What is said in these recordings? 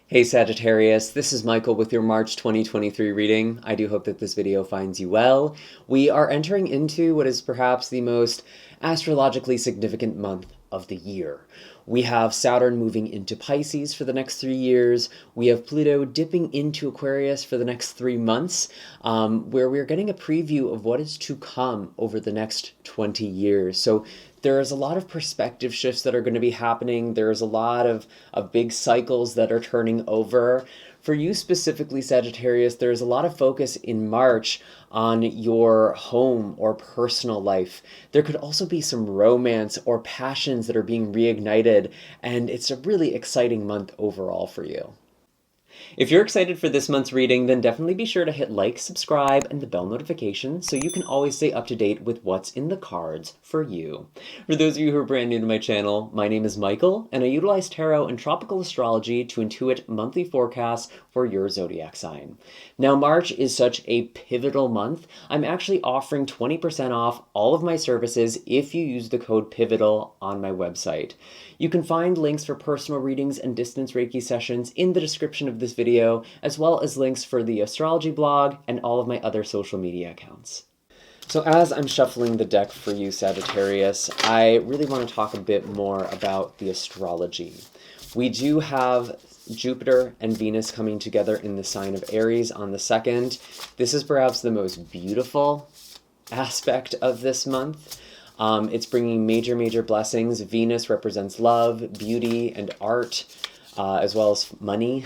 Hey Sagittarius, this is Michael with your March 2023 reading. I do hope that this video finds you well. We are entering into what is perhaps the most astrologically significant month of the year. We have Saturn moving into Pisces for the next 3 years. We have Pluto dipping into Aquarius for the next 3 months, where we're getting a preview of what is to come over the next 20 years. So there's a lot of perspective shifts that are going to be happening. There's a lot of big cycles that are turning over. For you specifically, Sagittarius, there's a lot of focus in March on your home or personal life. There could also be some romance or passions that are being reignited, and it's a really exciting month overall for you. If you're excited for this month's reading, then definitely be sure to hit like, subscribe, and the bell notification so you can always stay up to date with what's in the cards for you. For those of you who are brand new to my channel, my name is Michael, and I utilize tarot and tropical astrology to intuit monthly forecasts for your zodiac sign. Now, March is such a pivotal month. I'm actually offering 20% off all of my services if you use the code PIVOTAL on my website. You can find links for personal readings and distance Reiki sessions in the description of this video, as well as links for the astrology blog and all of my other social media accounts. So as I'm shuffling the deck for you, Sagittarius, I really want to talk a bit more about the astrology. We do have Jupiter and Venus coming together in the sign of Aries on the 2nd. This is perhaps the most beautiful aspect of this month. It's bringing major blessings. Venus represents love, beauty, and art, as well as money.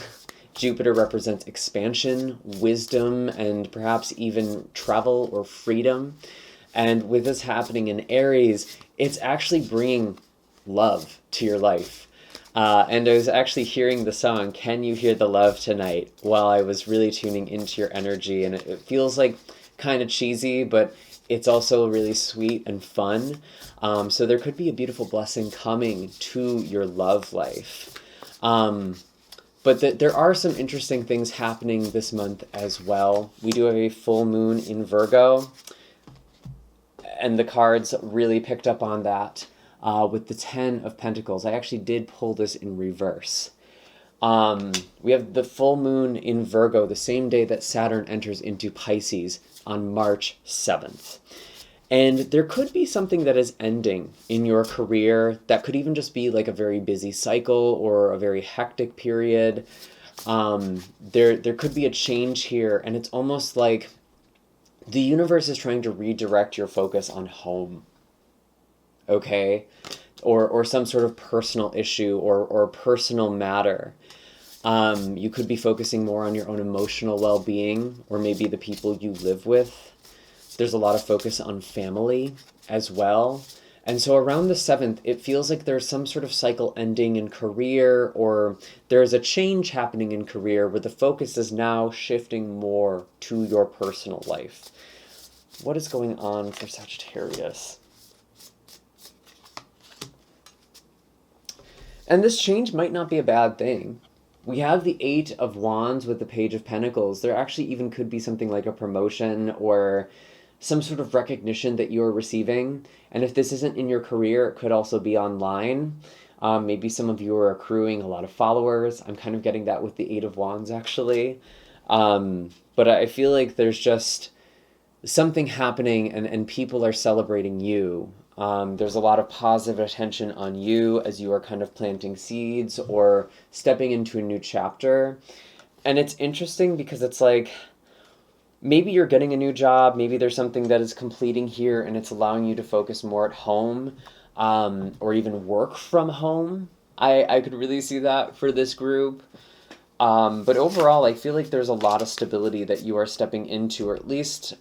Jupiter represents expansion, wisdom, and perhaps even travel or freedom. And with this happening in Aries, it's actually bringing love to your life. And I was actually hearing the song, Can You Hear the Love Tonight, while I was really tuning into your energy. And it feels like kind of cheesy, but it's also really sweet and fun. So there could be a beautiful blessing coming to your love life. But there are some interesting things happening this month as well. We do have a full moon in Virgo, and the cards really picked up on that with the 10 of Pentacles. I actually did pull this in reverse. We have the full moon in Virgo the same day that Saturn enters into Pisces on March 7th. And there could be something that is ending in your career that could even just be like a very busy cycle or a very hectic period. There could be a change here, and it's almost like the universe is trying to redirect your focus on home, okay? Or some sort of personal issue or personal matter. You could be focusing more on your own emotional well-being, or maybe the people you live with. There's a lot of focus on family as well. And so around the 7th, it feels like there's some sort of cycle ending in career, or there's a change happening in career where the focus is now shifting more to your personal life. What is going on for Sagittarius? And this change might not be a bad thing. We have the 8 of Wands with the Page of Pentacles. There actually even could be something like a promotion or some sort of recognition that you're receiving. And if this isn't in your career, it could also be online. Maybe some of you are accruing a lot of followers. I'm kind of getting that with the 8 of Wands, actually. But I feel like there's just something happening, and people are celebrating you. There's a lot of positive attention on you as you are kind of planting seeds or stepping into a new chapter. And it's interesting because it's like, maybe you're getting a new job, maybe there's something that is completing here and it's allowing you to focus more at home, or even work from home. I could really see that for this group. But overall, I feel like there's a lot of stability that you are stepping into, or at least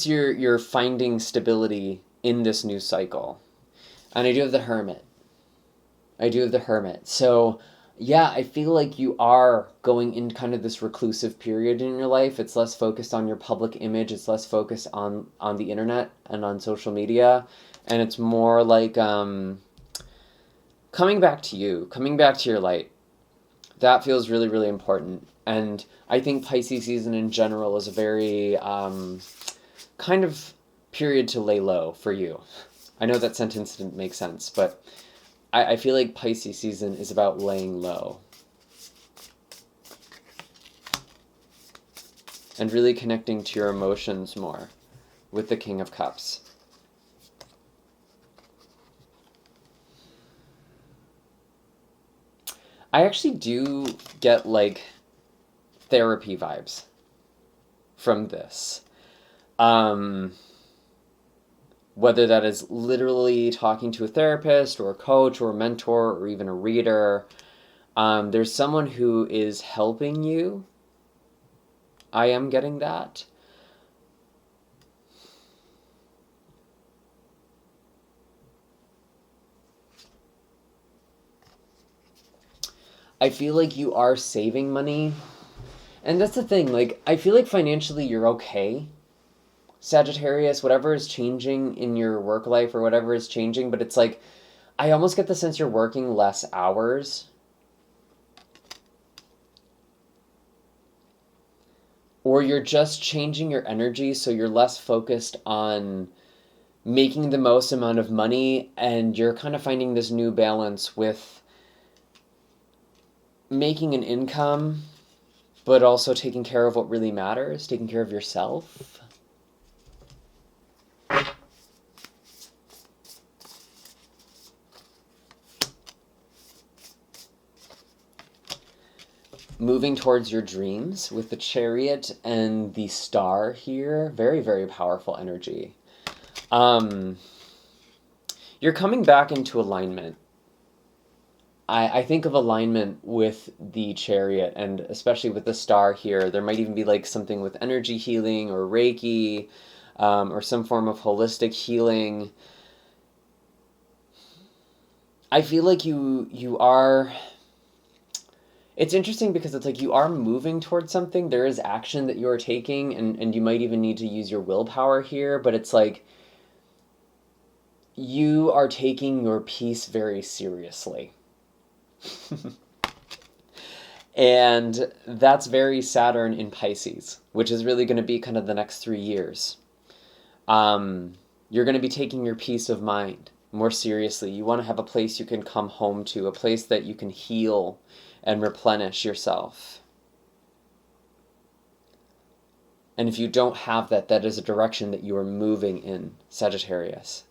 you're finding stability in this new cycle. And I do have the Hermit. So yeah, I feel like you are going in kind of this reclusive period in your life. It's less focused on your public image. It's less focused on the internet and on social media. And it's more like coming back to you, coming back to your light. That feels really important. And I think Pisces season in general is a very kind of period to lay low for you. I know that sentence didn't make sense, but I feel like Pisces season is about laying low. And really connecting to your emotions more with the King of Cups. I actually do get, like, therapy vibes from this. Whether that is literally talking to a therapist or a coach or a mentor or even a reader, there's someone who is helping you. I am getting that. I feel like you are saving money. And that's the thing, like, I feel like financially you're okay. Sagittarius, whatever is changing in your work life or whatever is changing, but it's like, I almost get the sense you're working less hours. Or you're just changing your energy so you're less focused on making the most amount of money, and you're kind of finding this new balance with making an income, but also taking care of what really matters, taking care of yourself. Moving towards your dreams with the Chariot and the Star here. Very, very powerful energy. You're coming back into alignment. I think of alignment with the Chariot, and especially with the Star here. There might even be like something with energy healing or Reiki, or some form of holistic healing. I feel like you are... It's interesting because it's like you are moving towards something. There is action that you are taking, and you might even need to use your willpower here, but it's like you are taking your peace very seriously. And that's very Saturn in Pisces, which is really going to be kind of the next 3 years. You're going to be taking your peace of mind more seriously. You want to have a place you can come home to, a place that you can heal and replenish yourself. And if you don't have that, that is a direction that you are moving in, Sagittarius.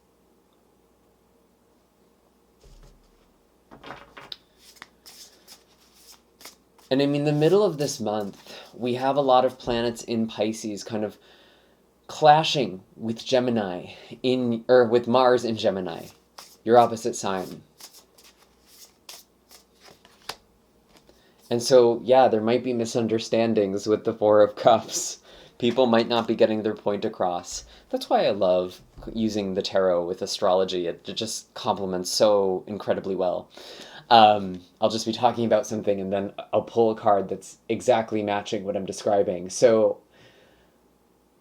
And I mean, the middle of this month, we have a lot of planets in Pisces kind of clashing with Gemini, with Mars in Gemini, your opposite sign. And so, yeah, there might be misunderstandings with the Four of Cups. People might not be getting their point across. That's why I love using the tarot with astrology. It just complements so incredibly well. I'll just be talking about something and then I'll pull a card that's exactly matching what I'm describing. So,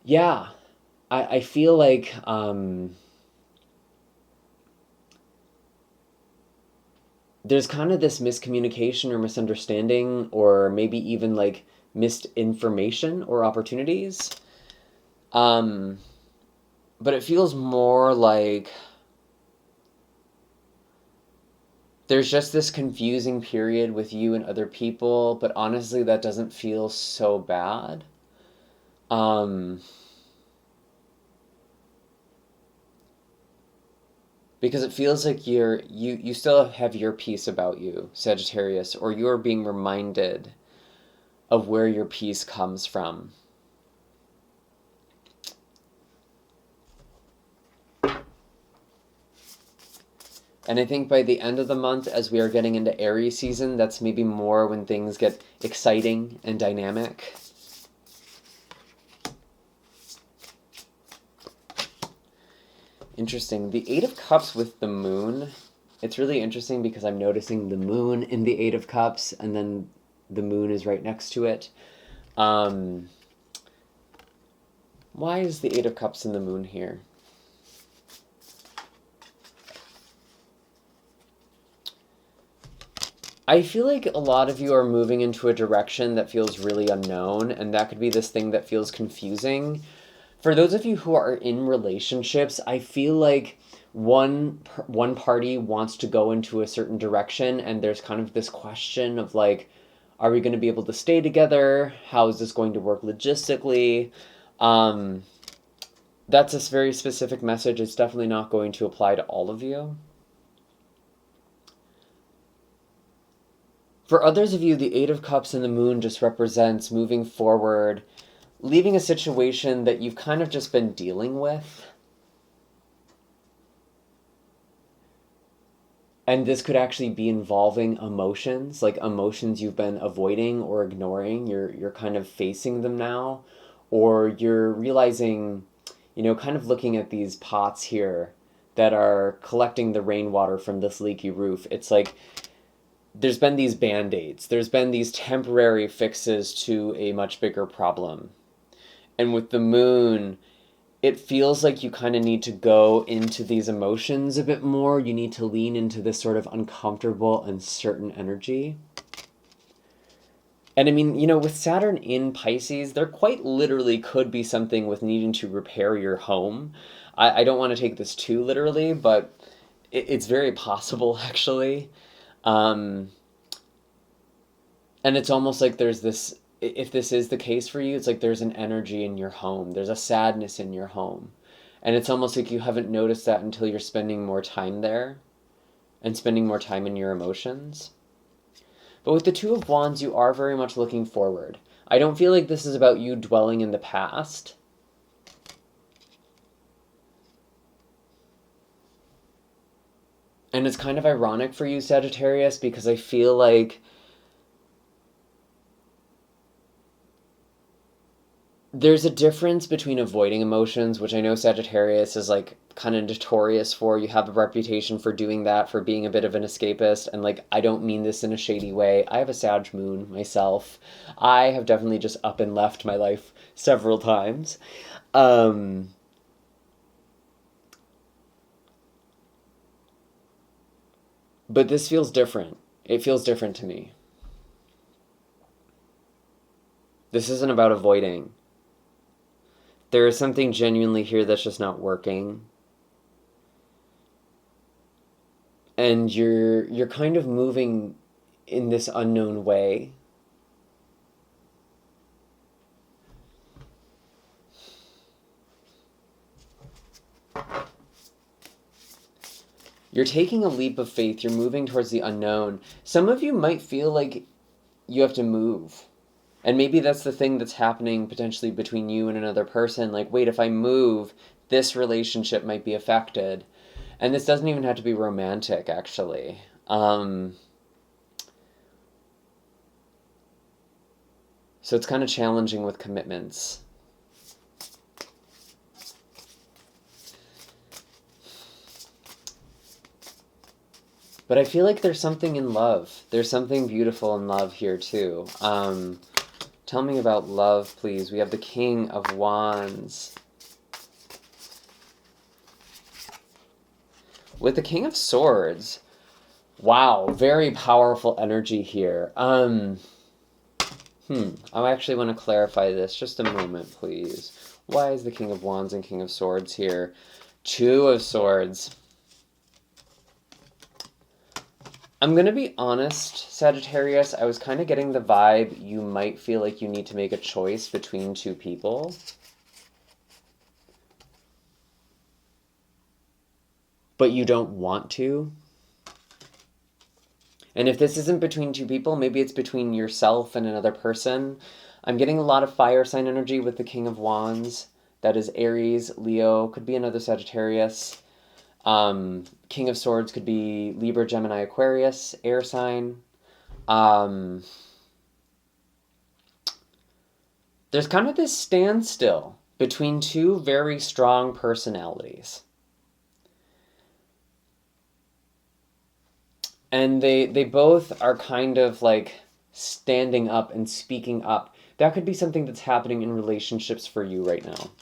yeah, I feel like there's kind of this miscommunication or misunderstanding, or maybe even like missed information or opportunities. But it feels more like there's just this confusing period with you and other people, but honestly, that doesn't feel so bad. Because it feels like you still have your peace about you, Sagittarius, or you're being reminded of where your peace comes from. And I think by the end of the month, as we are getting into Aries season, that's maybe more when things get exciting and dynamic. Interesting. The Eight of Cups with the Moon. It's really interesting because I'm noticing the Moon in the Eight of Cups, and then the Moon is right next to it. Why is the Eight of Cups and the Moon here? I feel like a lot of you are moving into a direction that feels really unknown, and that could be this thing that feels confusing. For those of you who are in relationships, I feel like one party wants to go into a certain direction, and there's kind of this question of like, are we going to be able to stay together? How is this going to work logistically? Um, that's a very specific message. It's definitely not going to apply to all of you. For others of you, the Eight of Cups and the Moon just represents moving forward, leaving a situation that you've kind of just been dealing with. And this could actually be involving emotions, like emotions you've been avoiding or ignoring. You're kind of facing them now, or you're realizing, kind of looking at these pots here that are collecting the rainwater from this leaky roof. It's like there's been these band-aids. There's been these temporary fixes to a much bigger problem. And with the moon, it feels like you kind of need to go into these emotions a bit more. You need to lean into this sort of uncomfortable, uncertain energy. And I mean, with Saturn in Pisces, there quite literally could be something with needing to repair your home. I don't want to take this too literally, but it's very possible, actually. And it's almost like there's this, if this is the case for you, it's like there's an energy in your home. There's a sadness in your home. And it's almost like you haven't noticed that until you're spending more time there and spending more time in your emotions. But with the Two of Wands, you are very much looking forward. I don't feel like this is about you dwelling in the past. And it's kind of ironic for you, Sagittarius, because I feel like there's a difference between avoiding emotions, which I know Sagittarius is like kind of notorious for. You have a reputation for doing that, for being a bit of an escapist. And like, I don't mean this in a shady way. I have a Sag moon myself. I have definitely just up and left my life several times. But this feels different. It feels different to me. This isn't about avoiding. There is something genuinely here that's just not working. And you're kind of moving in this unknown way. You're taking a leap of faith. You're moving towards the unknown. Some of you might feel like you have to move. And maybe that's the thing that's happening potentially between you and another person. Like, wait, if I move, this relationship might be affected. And this doesn't even have to be romantic, actually. So it's kind of challenging with commitments. But I feel like there's something in love. There's something beautiful in love here, too. Tell me about love, please. We have the King of Wands. With the King of Swords, wow, very powerful energy here. I actually want to clarify this. Just a moment, please. Why is the King of Wands and King of Swords here? Two of Swords. I'm going to be honest, Sagittarius, I was kind of getting the vibe you might feel like you need to make a choice between two people. But you don't want to. And if this isn't between two people, maybe it's between yourself and another person. I'm getting a lot of fire sign energy with the King of Wands. That is Aries, Leo, could be another Sagittarius. King of Swords could be Libra, Gemini, Aquarius, air sign. There's kind of this standstill between two very strong personalities. And they both are kind of like standing up and speaking up. That could be something that's happening in relationships for you right now.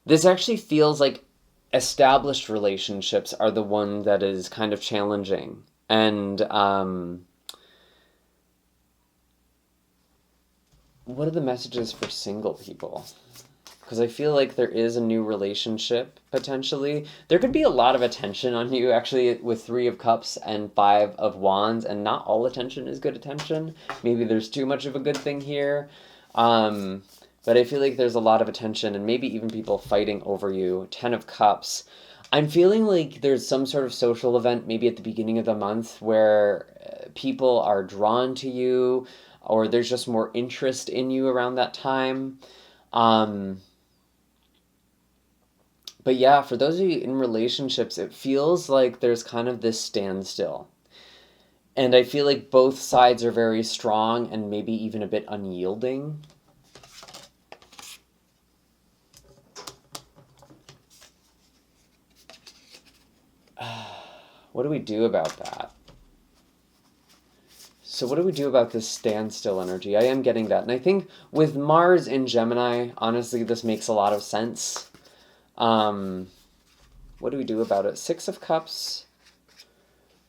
This actually feels like established relationships are the one that is kind of challenging. And what are the messages for single people? Because I feel like there is a new relationship, potentially. There could be a lot of attention on you, actually, with Three of Cups and Five of Wands, and not all attention is good attention. Maybe there's too much of a good thing here. But I feel like there's a lot of attention, and maybe even people fighting over you. Ten of Cups. I'm feeling like there's some sort of social event, maybe at the beginning of the month, where people are drawn to you, or there's just more interest in you around that time. Um, But yeah, for those of you in relationships, it feels like there's kind of this standstill. And I feel like both sides are very strong and maybe even a bit unyielding. What do we do about that? So what do we do about this standstill energy? I am getting that. And I think with Mars in Gemini, honestly, this makes a lot of sense. What do we do about it? Six of Cups.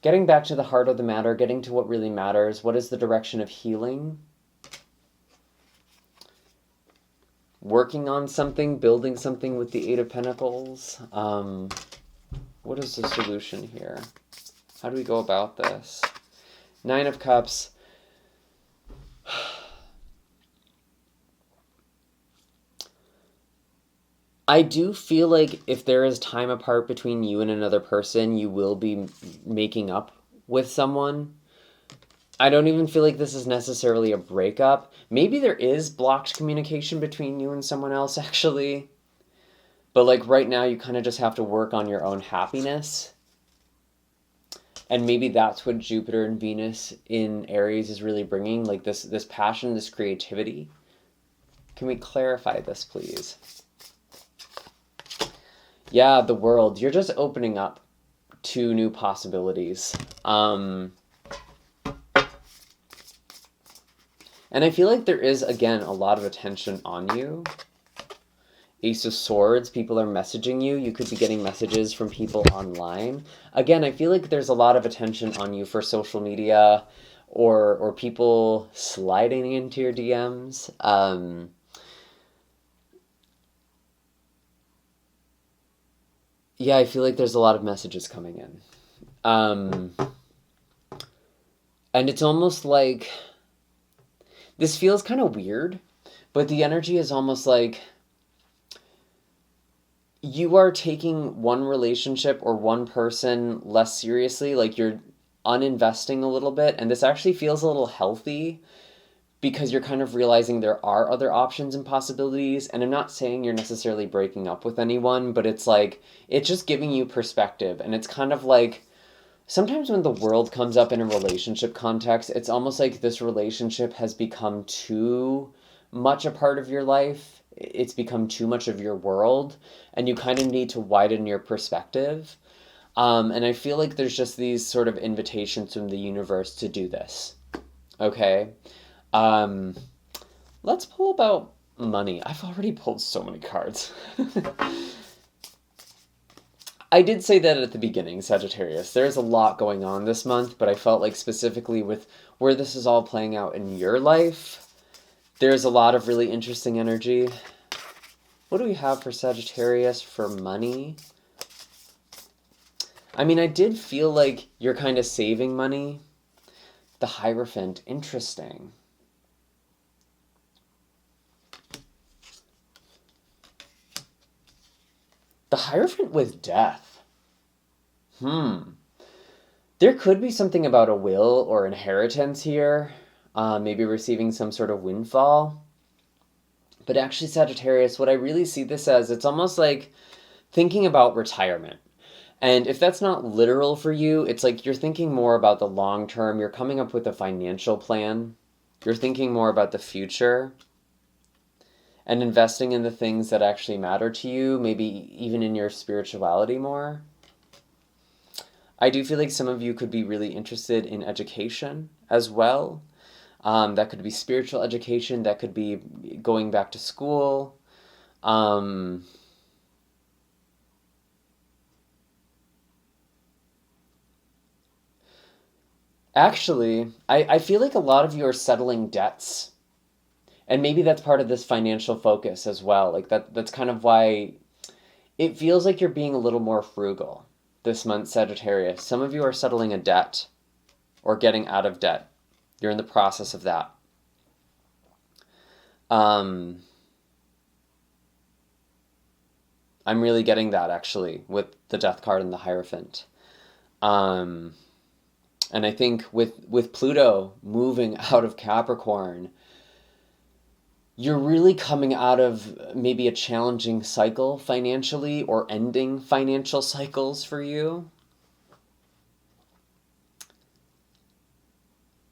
Getting back to the heart of the matter, getting to what really matters. What is the direction of healing? Working on something, building something with the Eight of Pentacles. What is the solution here? How do we go about this? Nine of Cups. I do feel like if there is time apart between you and another person, you will be making up with someone. I don't even feel like this is necessarily a breakup. Maybe there is blocked communication between you and someone else, actually. But like right now, you kind of just have to work on your own happiness. And maybe that's what Jupiter and Venus in Aries is really bringing, like this passion, this creativity. Can we clarify this, please? Yeah, the world. You're just opening up to new possibilities. And I feel like there is, again, a lot of attention on you. Ace of Swords, people are messaging you. You could be getting messages from people online. Again, I feel like there's a lot of attention on you for social media or people sliding into your DMs. Yeah, I feel like there's a lot of messages coming in. And it's almost like, this feels kind of weird, but the energy is almost like you are taking one relationship or one person less seriously, like you're uninvesting a little bit, and this actually feels a little healthy because you're kind of realizing there are other options and possibilities. And I'm not saying you're necessarily breaking up with anyone, but it's like, it's just giving you perspective. And it's kind of like, sometimes when the world comes up in a relationship context, it's almost like this relationship has become too much a part of your life. It's become too much of your world, and you kind of need to widen your perspective. And I feel like there's just these sort of invitations from the universe to do this. Okay? Let's pull about money. I've already pulled so many cards. I did say that at the beginning, Sagittarius. There's a lot going on this month, but I felt like specifically with where this is all playing out in your life, there's a lot of really interesting energy. What do we have for Sagittarius for money? I mean, I did feel like you're kind of saving money. The Hierophant, interesting. The Hierophant with death. There could be something about a will or inheritance here. Maybe receiving some sort of windfall. But actually, Sagittarius, what I really see this as, it's almost like thinking about retirement. And if that's not literal for you, it's like you're thinking more about the long term. You're coming up with a financial plan. You're thinking more about the future. And investing in the things that actually matter to you, maybe even in your spirituality more. I do feel like some of you could be really interested in education as well. That could be spiritual education, that could be going back to school. Actually, I feel like a lot of you are settling debts. And maybe that's part of this financial focus as well. Like that's kind of why it feels like you're being a little more frugal this month, Sagittarius. Some of you are settling a debt or getting out of debt. You're in the process of that. I'm really getting that, actually, with the Death card and the Hierophant. And I think with Pluto moving out of Capricorn, you're really coming out of maybe a challenging cycle financially, or ending financial cycles for you.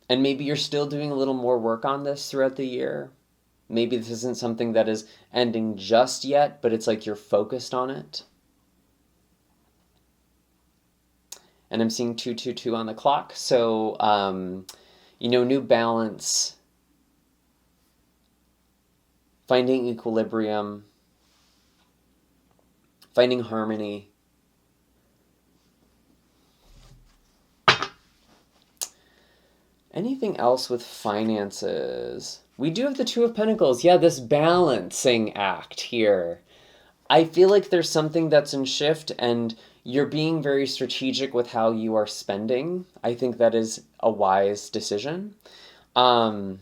And maybe you're still doing a little more work on this throughout the year. Maybe this isn't something that is ending just yet, but it's like you're focused on it. And I'm seeing 222 on the clock. So, new balance, finding equilibrium, finding harmony. Anything else with finances? We do have the Two of Pentacles. Yeah, this balancing act here. I feel like there's something that's in shift, and you're being very strategic with how you are spending. I think that is a wise decision. But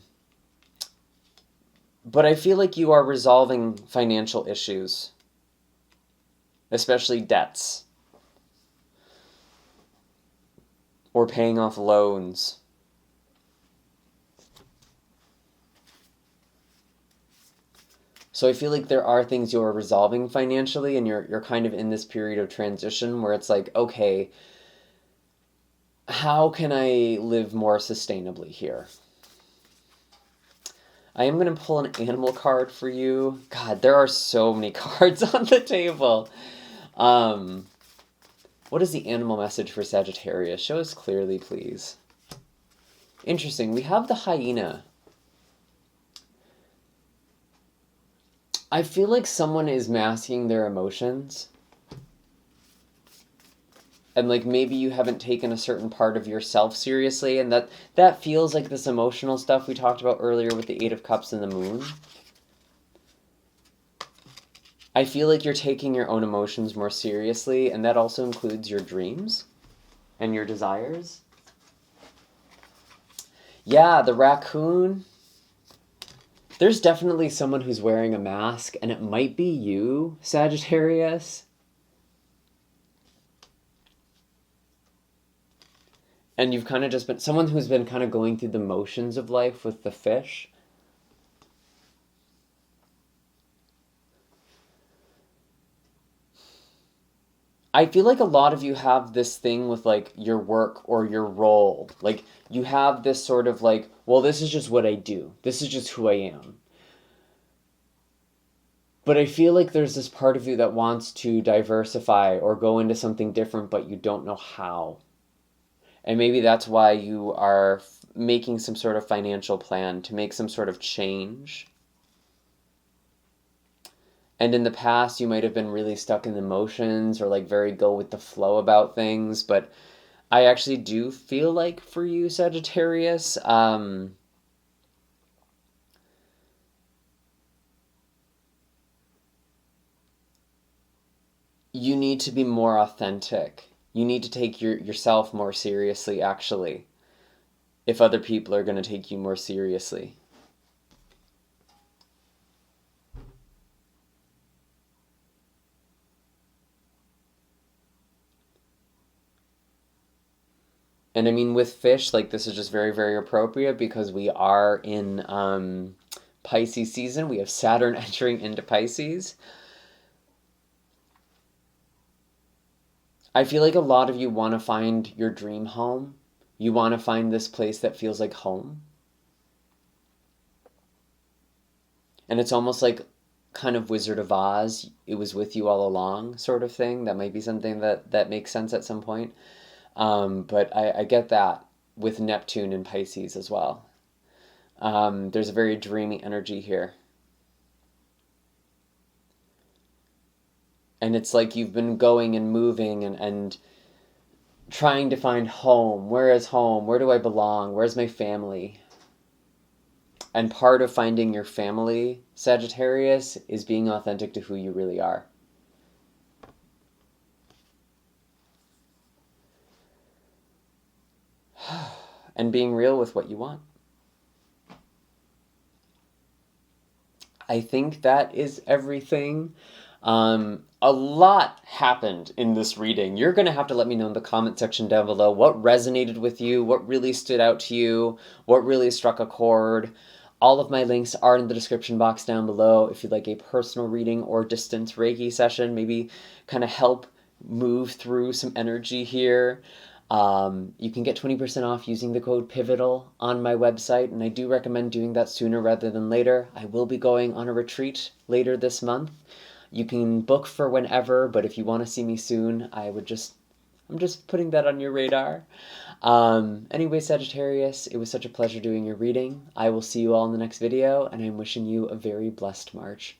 I feel like you are resolving financial issues, especially debts, or paying off loans. So I feel like there are things you're resolving financially, and you're kind of in this period of transition where it's like, okay, how can I live more sustainably here? I am going to pull an animal card for you. God, there are so many cards on the table. What is the animal message for Sagittarius? Show us clearly, please. Interesting. We have the hyena. I feel like someone is masking their emotions. And like maybe you haven't taken a certain part of yourself seriously, and that feels like this emotional stuff we talked about earlier with the Eight of Cups and the Moon. I feel like you're taking your own emotions more seriously, and that also includes your dreams and your desires. Yeah, the raccoon. There's definitely someone who's wearing a mask, and it might be you, Sagittarius. And you've kind of just been someone who's been kind of going through the motions of life with the fish. I feel like a lot of you have this thing with like your work or your role. Like you have this sort of like, well, this is just what I do. This is just who I am. But I feel like there's this part of you that wants to diversify or go into something different, but you don't know how. And maybe that's why you are making some sort of financial plan to make some sort of change. And in the past, you might have been really stuck in the emotions or like very go with the flow about things. But I actually do feel like for you, Sagittarius, you need to be more authentic. You need to take yourself more seriously, actually, if other people are going to take you more seriously. And I mean, with fish, like this is just very, very appropriate because we are in Pisces season. We have Saturn entering into Pisces. I feel like a lot of you want to find your dream home. You want to find this place that feels like home. And it's almost like kind of Wizard of Oz, it was with you all along sort of thing. That might be something that makes sense at some point. But I get that with Neptune and Pisces as well. There's a very dreamy energy here. And it's like you've been going and moving and trying to find home. Where is home? Where do I belong? Where's my family? And part of finding your family, Sagittarius, is being authentic to who you really are. And being real with what you want. I think that is everything. A lot happened in this reading. You're going to have to let me know in the comment section down below what resonated with you, what really stood out to you, what really struck a chord. All of my links are in the description box down below if you'd like a personal reading or distance Reiki session, maybe kind of help move through some energy here. You can get 20% off using the code PIVOTAL on my website, and I do recommend doing that sooner rather than later. I will be going on a retreat later this month. You can book for whenever, but if you want to see me soon, I'm just putting that on your radar. Anyway, Sagittarius, it was such a pleasure doing your reading. I will see you all in the next video, and I'm wishing you a very blessed March.